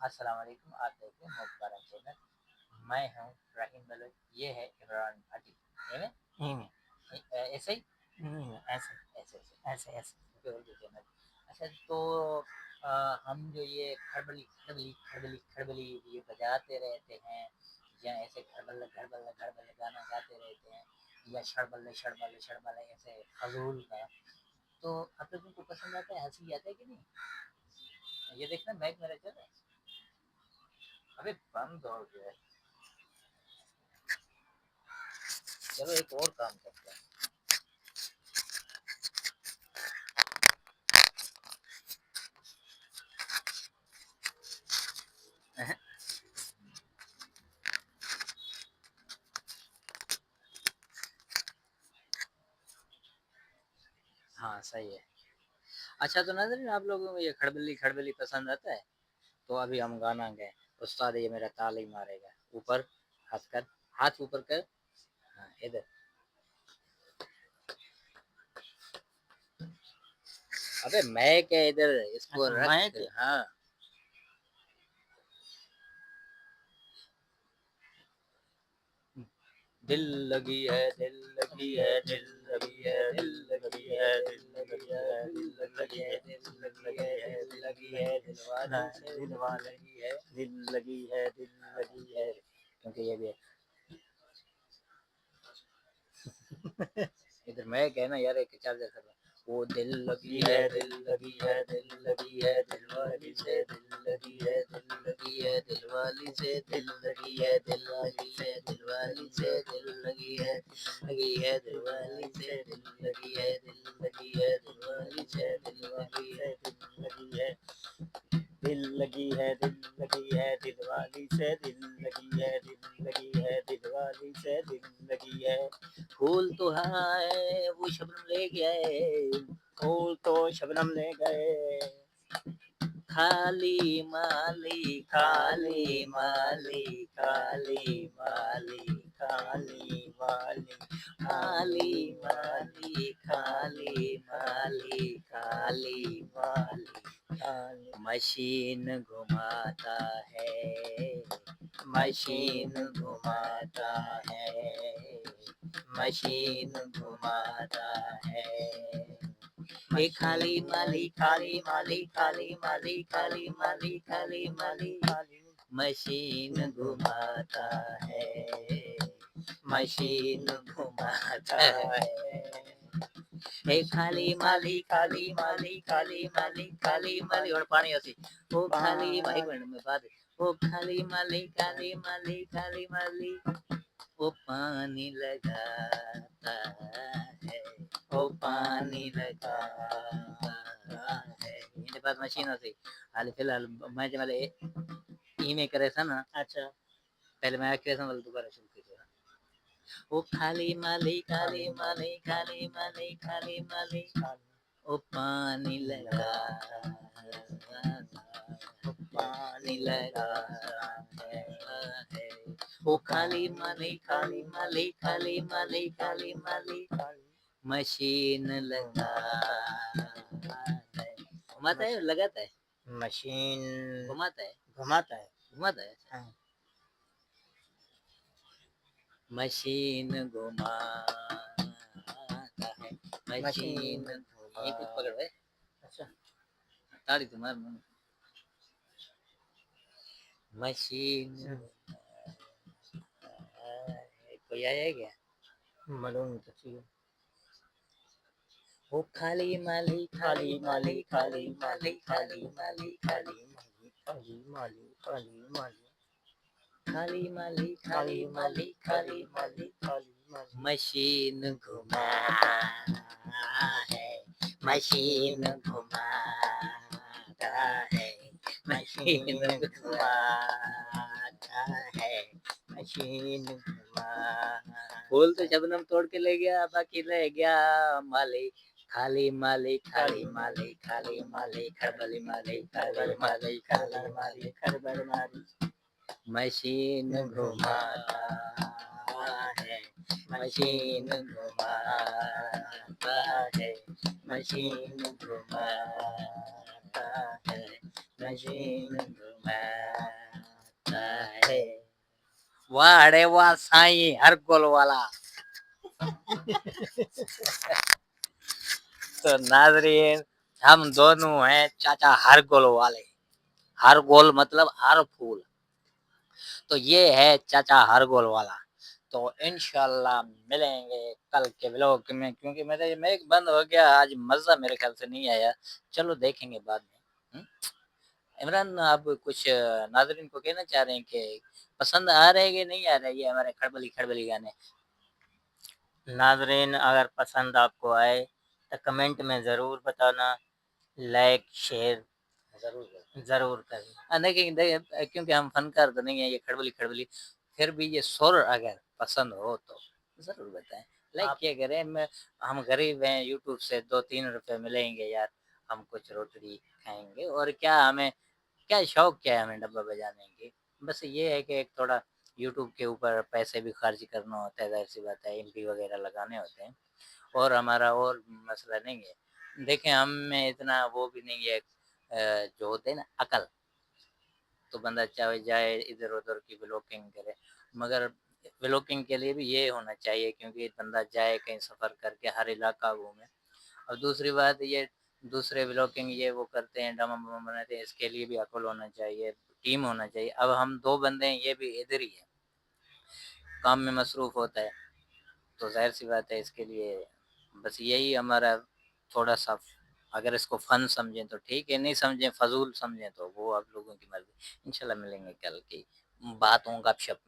अस्सलाम वालेकुम। आप देख रहे हैं मुखबारा चैनल। मैं हूँ रहीम बलोच, ये है इमरान भाटी। नहीं नहीं ऐसे ही नहीं, ऐसे ऐसे ऐसे ऐसे ऐसे। Okay, Urdu channel. अच्छा, तो हम जो ये खड़बली खड़बली खड़बली खड़बली ये बजाते रहते हैं, या ऐसे खड़बल खड़बल खड़बल गाना गाते रहते हैं, या शड़बल शड़बल शड़बल ऐसे फजूल का, तो आप लोगों को पसंद आता है? हंसी आता है कि नहीं? ये देखना बैग मेरा चल रहा है। अबे बंद हो गया। चलो एक और काम करते हैं। हाँ सही है। अच्छा, तो नाज़रीन, आप लोगों को ये खड़बली खड़बली पसंद आता है? तो अभी हम गाना गए। उस्ताद ये मेरा ताली मारेगा। ऊपर हाथ कर, हाथ ऊपर कर। हाँ, इधर। अबे मैं क्या, इधर इसको अच्छा, मैं रख। क्या? हाँ, दिल लगी है, दिल लगी है, दिल लगी है, दिल लगी है, दिल लगी है, दिल लगी है, दिल लगी है, दिल लगी है, दिल वाली से दिल लगी है, दिल लगी है, दिल लगी है। क्योंकि ये भी है। इधर मैं कहना यार, एक चार्जर कर रहा। वो दिल लगी है, दिल लगी है, दिल लगी है, दिल वाली से दिल लगी है, दिल लगी है, दिल वाली से दिल लगी है, दिल वाली से दिल वाली से दिल लगी है, लगी है, दिल वाली से दिल लगी है, दिल लगी है, दिल वाली से दिल वाली है, दिल लगी है, दिल लगी है, दिल लगी है, दिल वाली से दिल लगी है, दिल लगी है, दिल वाली से दिल लगी है। फूल तो है वो शबनम ले गए, फूल तो शबनम ले गए, खाली माली खाली माली खाली माली खाली माली खाली माली खाली माली खाली माली। मशीन घुमाता है, मशीन घुमाता है, मशीन घुमाता है। ए खाली माली खाली माली खाली माली खाली माली खाली माली खाली, मशीन घुमाता है, मशीन घुमाता है। ए खाली माली खाली माली खाली माली खाली माली, और पानी हसी। ओ खाली एक मिनट में बात। ओ खाली माली खाली माली खाली माली, वो पानी लगाता है, वो पानी लगाता है। इनके पास मशीन होती। हाल फिलहाल मैं जब वाले ई में करे था ना। अच्छा, पहले मैं करे था, मतलब दोबारा शुरू कर दिया। वो खाली माली खाली माली खाली माली खाली माली, वो पानी लगाता है, वो पानी लगाता है। वो खाली माली खाली माली खाली माली खाली माली, मशीन लगा है। घुमाता है, लगाता है, मशीन घुमाता है, घुमाता है। घुमाता है। हाँ। मशीन घुमाता है, मशीन घुमा। ये कुछ पकड़ है। अच्छा, ताड़ी तो मार मुंह। मशीन कोई आया है क्या? मालूम तो चाहिए। वो खाली माली खाली माली खाली माली खाली माली खाली खाली माली खाली माली खाली माली खाली माली खाली माली खाली माली। मशीन घुमाता है, मशीन घुमाता है, मशीन घुमाता है, मशीन घुमा। फूल तो शबनम तोड़ के ले गया, बाकी रह गया माली खाली माली खाली माली खाली माली खड़बली माली खड़बली माली खड़बली माली खड़बली माली। मशीन घुमाता है, मशीन घुमाता है, मशीन घुमाता है, मशीन घुमा। वाह अरे वाह साईं हर गोल वाला। तो नाजरीन हम दोनों हैं चाचा हर गोल वाले। हर गोल मतलब हर फूल। तो ये है चाचा हर गोल वाला। तो इंशाल्लाह मिलेंगे कल के व्लॉग में, क्योंकि मेरे मैक बंद हो गया आज, मजा मेरे ख्याल से नहीं आया। चलो देखेंगे बाद में। इमरान आप कुछ नाजरीन को कहना चाह रहे हैं कि पसंद आ रहे हैं कि नहीं आ रहे ये हमारे खड़बली खड़बली गाने? नाजरीन अगर पसंद आपको आए तो कमेंट में ज़रूर बताना, लाइक शेयर जरूर ज़रूर करें। देखिए क्योंकि हम फनकार तो नहीं है ये खड़बली खड़बली, फिर भी ये सुर अगर पसंद हो तो जरूर बताएं, लाइक आप किया करें। हम गरीब हैं, यूट्यूब से 2-3 रुपए मिलेंगे यार, हम कुछ रोटी खाएंगे और क्या, हमें क्या शौक क्या है हमें डब्बा बजाने की। बस ये है कि एक थोड़ा यूट्यूब के ऊपर पैसे भी खर्च करना होता है, जाहिर सी बात है एमपी वगैरह लगाने होते हैं, और हमारा और मसला नहीं है। देखें हम में इतना वो भी नहीं है जो होते हैं ना अकल, तो बंदा चाहे जाए इधर उधर की ब्लॉकिंग करे, मगर ब्लॉकिंग के लिए भी ये होना चाहिए क्योंकि बंदा जाए कहीं सफ़र करके हर इलाका घूमे। और दूसरी बात ये, दूसरे ब्लॉकिंग ये वो करते हैं ड्रामा वामा बनाते हैं, इसके लिए भी अकल होना चाहिए, टीम होना चाहिए। अब हम 2 बंदे हैं, ये भी इधर ही है, काम में मसरूफ़ होता है, तो ज़ाहिर-सी बात है इसके लिए बस यही हमारा थोड़ा-सा, अगर इसको फ़न समझें तो ठीक है, नहीं समझें फ़ज़ूल समझें तो वो आप लोगों की मर्ज़ी। इंशाल्लाह मिलेंगे कल की बातों गपशप में।